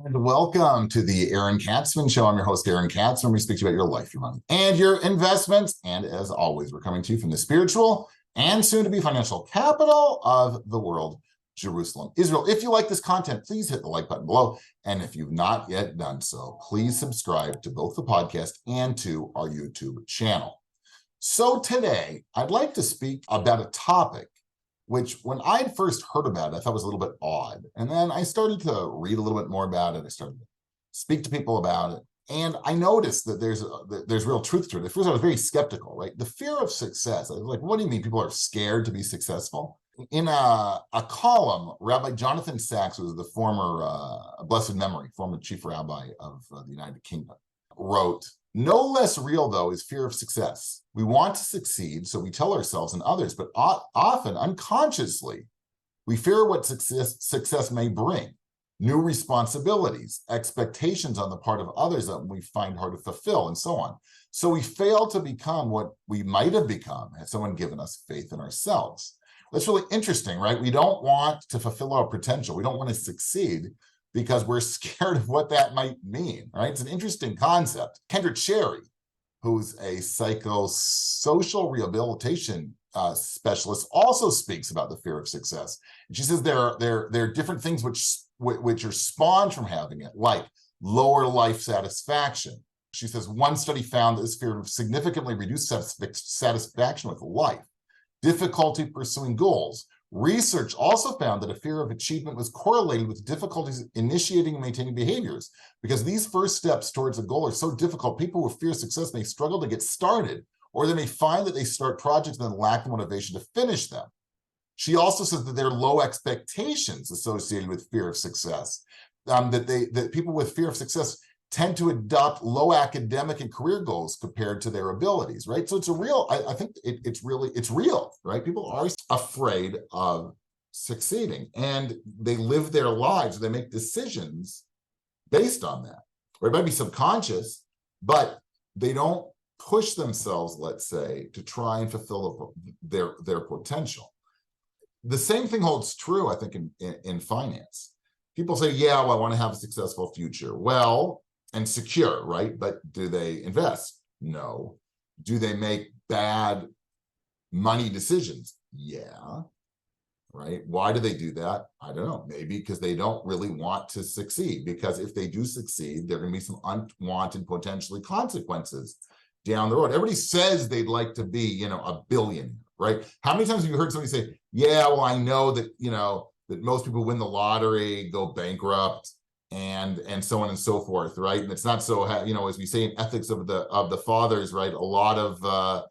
And welcome to the Aaron Katsman Show. I'm your host, Aaron Katsman. We speak to you about your life, your money, and your investments. And as always, we're coming to you from the spiritual and soon to be financial capital of the world, Jerusalem, Israel. If you like this content, please hit the like button below. And if you've not yet done so, please subscribe to both the podcast and to our YouTube channel. So today, I'd like to speak about a topic which when I'd first heard about it, I thought was a little bit odd. And then I started to read a little bit more about it. I started to speak to people about it. And I noticed that there's real truth to it. At first, I was very skeptical, right? The fear of success. I was like, what do you mean people are scared to be successful? In a column, Rabbi Jonathan Sachs, who was the former, blessed memory, former chief rabbi of the United Kingdom, wrote, "No less real, though, is fear of success. We want to succeed, so we tell ourselves and others, but often unconsciously, we fear what success may bring, new responsibilities, expectations on the part of others that we find hard to fulfill, and so on. So we fail to become what we might have become had someone given us faith in ourselves." That's really interesting, right? We don't want to fulfill our potential. We don't want to succeed because we're scared of what that might mean, right? It's an interesting concept. Kendra Cherry, who's a psychosocial rehabilitation specialist, also speaks about the fear of success. And she says there are different things which are spawned from having it, like lower life satisfaction. She says one study found that this fear significantly reduced satisfaction with life, difficulty pursuing goals. Research also found that a fear of achievement was correlated with difficulties initiating and maintaining behaviors. Because these first steps towards a goal are so difficult, people with fear of success may struggle to get started, or they may find that they start projects and then lack the motivation to finish them. She also says that there are low expectations associated with fear of success, that people with fear of success tend to adopt low academic and career goals compared to their abilities, right? So it's a real, I think it's real, right? People are afraid of succeeding and they live their lives, they make decisions based on that, or it might be subconscious, but they don't push themselves, let's say, to try and fulfill their potential. The same thing holds true, I think, in finance. People say, yeah, well, I want to have a successful future. Well, and secure, right? But do they invest? No. Do they make bad money decisions? Yeah. Right? Why do they do that? I don't know. Maybe because they don't really want to succeed. Because if they do succeed, there are going to be some unwanted potentially consequences down the road. Everybody says they'd like to be, a billionaire, right? How many times have you heard somebody say, yeah, well, I know that, that most people win the lottery, go bankrupt, and so on and so forth, right? And it's not so, as we say in ethics of the fathers, right? A lot of,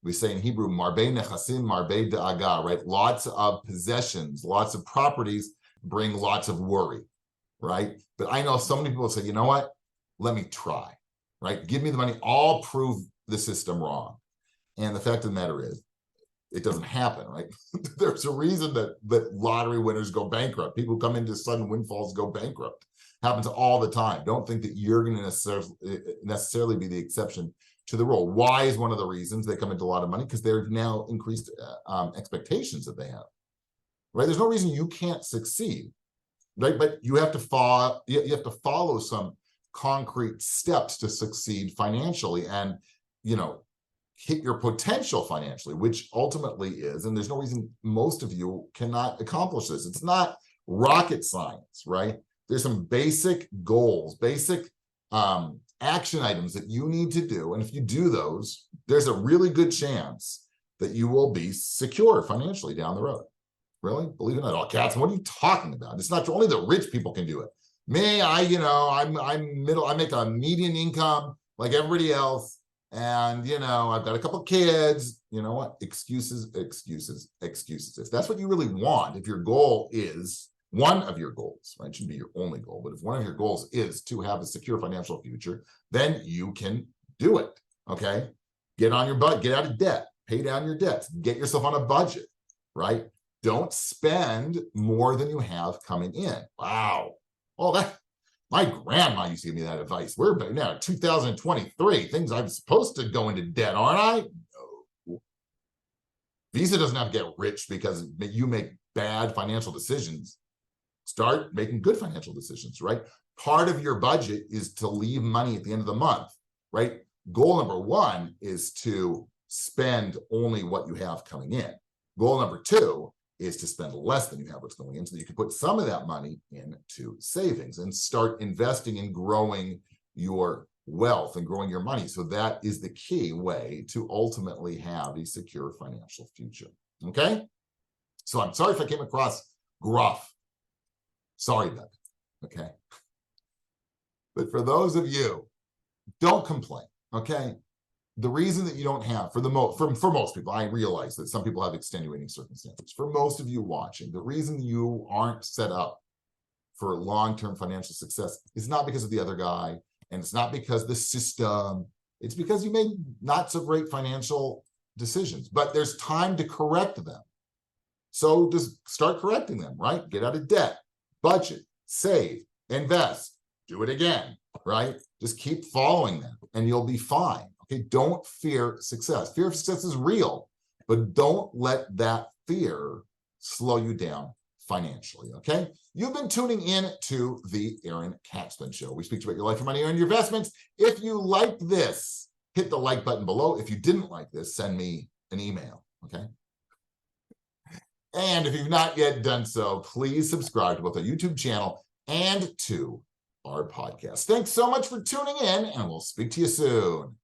we say in Hebrew, marbei nechasim, marbei da'aga, right? Lots of possessions, lots of properties bring lots of worry, right? But I know so many people say, you know what? Let me try, right? Give me the money. I'll prove the system wrong. And the fact of the matter is, it doesn't happen, right? There's a reason that lottery winners go bankrupt. People who come into sudden windfalls go bankrupt. Happens all the time. Don't think that you're going to necessarily be the exception to the rule. Why is one of the reasons they come into a lot of money? Because they're now increased expectations that they have, right? There's no reason you can't succeed, right? But you have to follow some concrete steps to succeed financially and, hit your potential financially, which ultimately is, and there's no reason most of you cannot accomplish this. It's not rocket science, right? There's some basic goals, basic action items that you need to do. And if you do those, there's a really good chance that you will be secure financially down the road. Really? Believe it or not, Katsman, what are you talking about? It's not only the rich people can do it. Me, I'm middle, I make a median income like everybody else. And, I've got a couple of kids, you know what? Excuses. If that's what you really want, if your goal is, one of your goals, right? It shouldn't be your only goal, but if one of your goals is to have a secure financial future, then you can do it, okay? Get on your butt, get out of debt, pay down your debts, get yourself on a budget, right? Don't spend more than you have coming in. Wow. Oh, my grandma used to give me that advice. We're now 2023. Things I'm supposed to go into debt, aren't I? No. Visa doesn't have to get rich because you make bad financial decisions. Start making good financial decisions, right? Part of your budget is to leave money at the end of the month, right? Goal number one is to spend only what you have coming in. Goal number two is to spend less than you have what's going in so that you can put some of that money into savings and start investing in growing your wealth and growing your money. So that is the key way to ultimately have a secure financial future. Okay? So I'm sorry if I came across gruff. Sorry about it. Okay? But for those of you, don't complain. Okay? The reason that you don't have, for most people, I realize that some people have extenuating circumstances. For most of you watching, the reason you aren't set up for long-term financial success is not because of the other guy, and it's not because the system. It's because you made not so great financial decisions, but there's time to correct them. So just start correcting them, right? Get out of debt, budget, save, invest, do it again, right? Just keep following them and you'll be fine. Okay, don't fear success. Fear of success is real, but don't let that fear slow you down financially, okay? You've been tuning in to the Aaron Katsman Show. We speak about your life, your money, and your investments. If you liked this, hit the like button below. If you didn't like this, send me an email, okay? And if you've not yet done so, please subscribe to both our YouTube channel and to our podcast. Thanks so much for tuning in, and we'll speak to you soon.